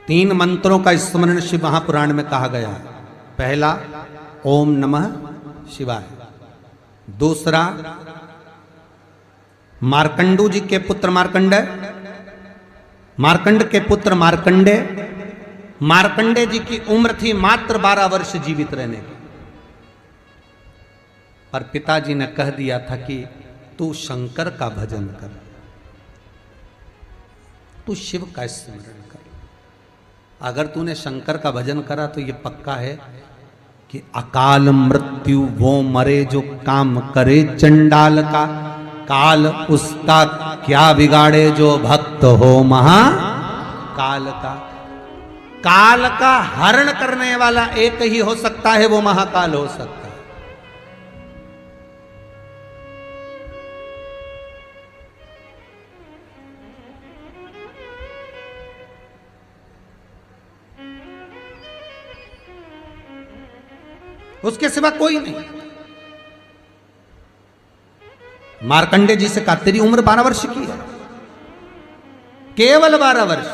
तीन मंत्रों का स्मरण शिव महापुराण में कहा गया है। पहला ओम नमः शिवाय, दूसरा मार्कंडू जी के पुत्र मार्कंडेय, मार्कंड के पुत्र मार्कंडे, मार्कंडे जी की उम्र थी मात्र 12 वर्ष जीवित रहने की, पर पिताजी ने कह दिया था कि तू शंकर का भजन कर, तू शिव का स्मरण कर। अगर तूने शंकर का भजन करा तो ये पक्का है कि अकाल मृत्यु वो मरे जो काम करे चंडाल का, काल उसका क्या बिगाड़े जो भक्त हो महाकाल का। काल का हरण करने वाला एक ही हो सकता है, वो महाकाल हो सकता है। उसके सिवा कोई नहीं। मार्कंडे जी से कहा तेरी उम्र 12 वर्ष की है, केवल 12 वर्ष।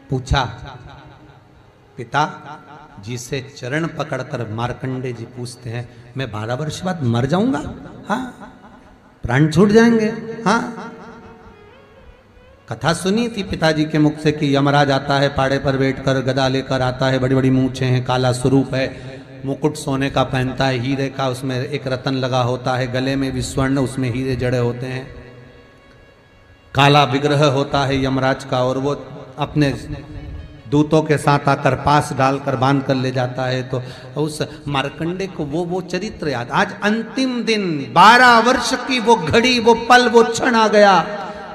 पूछा पिता जी से चरण पकड़कर मार्कंडे जी पूछते हैं मैं 12 वर्ष बाद मर जाऊंगा? हाँ, प्राण छूट जाएंगे। हाँ, कथा सुनी थी पिताजी के मुख से कि यमराज आता है, पाड़े पर बैठकर गदा लेकर आता है, बड़ी बड़ी मूंछें हैं, काला स्वरूप है, मुकुट सोने का पहनता है, हीरे का उसमें एक रतन लगा होता है, गले में भी स्वर्ण, उसमें हीरे जड़े होते हैं, काला विग्रह होता है यमराज का, और वो अपने दूतों के साथ आकर पास डालकर बांध कर ले जाता है। तो उस मार्कंडे को वो चरित्र याद। आज अंतिम दिन 12 वर्ष की वो घड़ी, वो पल, वो क्षण आ गया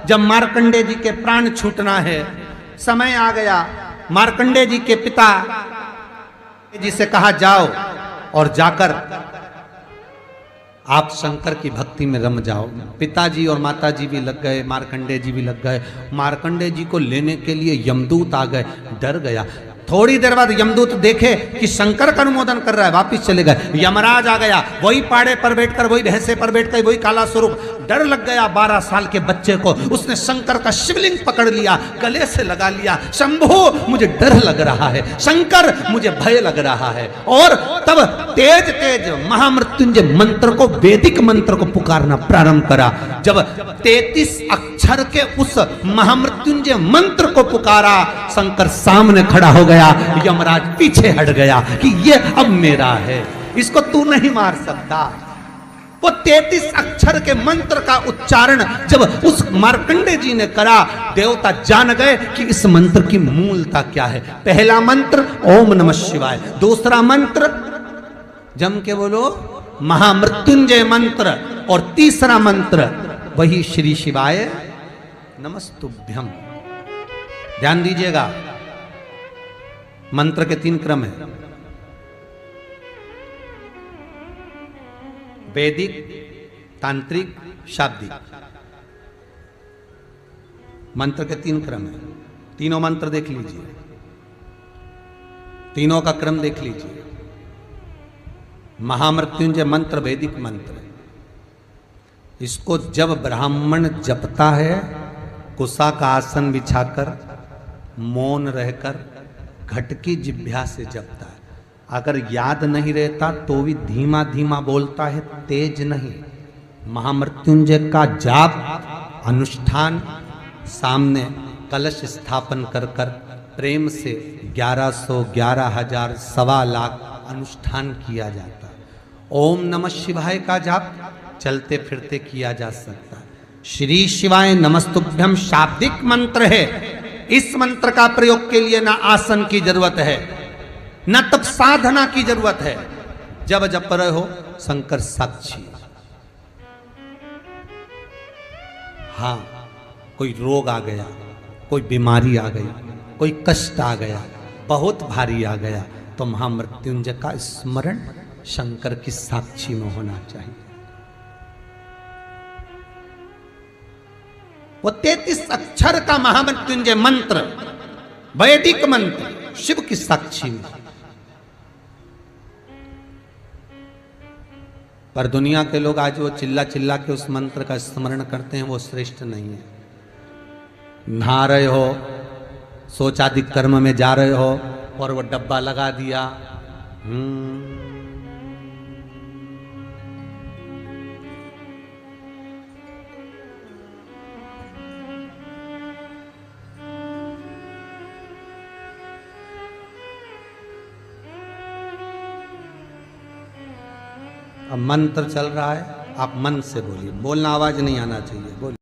जब मार्कंडे जी के प्राण छूटना है। समय आ गया। मार्कंडे जी के पिता जी से कहा जाओ और जाकर आप शंकर की भक्ति में रम जाओ। पिताजी और माताजी भी लग गए, मार्कंडे जी भी लग गए। मार्कंडे जी को लेने के लिए यमदूत आ गए, डर गया। थोड़ी देर बाद यमदूत देखे कि शंकर का अनुमोदन कर रहा है, वापिस चले गए। यमराज आ गया, वही पाड़े पर बैठकर, वही भैंसे पर बैठकर, वही काला स्वरूप। डर लग गया 12 साल के बच्चे को। उसने शंकर का शिवलिंग पकड़ लिया, गले से लगा लिया, शंभो मुझे डर लग रहा है, शंकर मुझे भय लग रहा है। और तब तेज तेज महामृत्युंजय मंत्र को, वैदिक मंत्र को पुकारना प्रारंभ करा। जब 33 अक्षर के उस महामृत्युंजय मंत्र को पुकारा, शंकर सामने खड़ा हो गया। यमराज पीछे हट गया कि ये अब मेरा है, इसको तू नहीं मार सकता। वो 33 अक्षर के मंत्र का उच्चारण जब उस मार्कंडे जी ने करा, देवता जान गए कि इस मंत्र की मूलता क्या है। पहला मंत्र ओम नमः शिवाय, दूसरा मंत्र जम के बोलो महामृत्युंजय मंत्र, और तीसरा मंत्र वही श्री शिवाय नमस्तुभ्यम। ध्यान दीजिएगा, मंत्र के 3 क्रम है, वैदिक, तांत्रिक, शाब्दिक। मंत्र के 3 क्रम है। तीनों मंत्र देख लीजिए, तीनों का क्रम देख लीजिए। महामृत्युंजय मंत्र वैदिक मंत्र, इसको जब ब्राह्मण जपता है, कुशा का आसन बिछाकर, मौन रहकर, घट की जिह्वा से जपता है। अगर याद नहीं रहता तो भी धीमा धीमा बोलता है, तेज नहीं। महामृत्युंजय का जाप, अनुष्ठान, सामने कलश स्थापन कर कर प्रेम से 1100, 11,000, 1.25 लाख अनुष्ठान किया जाता है। ओम नमः शिवाय का जाप चलते फिरते किया जा सकता है। श्री शिवाय नमस्तुभ्यम शाब्दिक मंत्र है। इस मंत्र का प्रयोग के लिए ना आसन की जरूरत है, न तब साधना की जरूरत है। जब जप रहे हो शंकर साक्षी। हाँ, कोई रोग आ गया, कोई बीमारी आ गई, कोई कष्ट आ गया, बहुत भारी आ गया, तो महामृत्युंजय का स्मरण शंकर की साक्षी में होना चाहिए। वो 33 अक्षर का महामृत्युंजय मंत्र, वैदिक मंत्र, शिव की साक्षी में। पर दुनिया के लोग आज वो चिल्ला चिल्ला के उस मंत्र का स्मरण करते हैं, वो श्रेष्ठ नहीं है। नहा रहे हो, सोचाधिक कर्म में जा रहे हो और वो डब्बा लगा दिया, अब मंत्र चल रहा है, आप मन से बोलिए, बोलना आवाज नहीं आना चाहिए, बोलिए।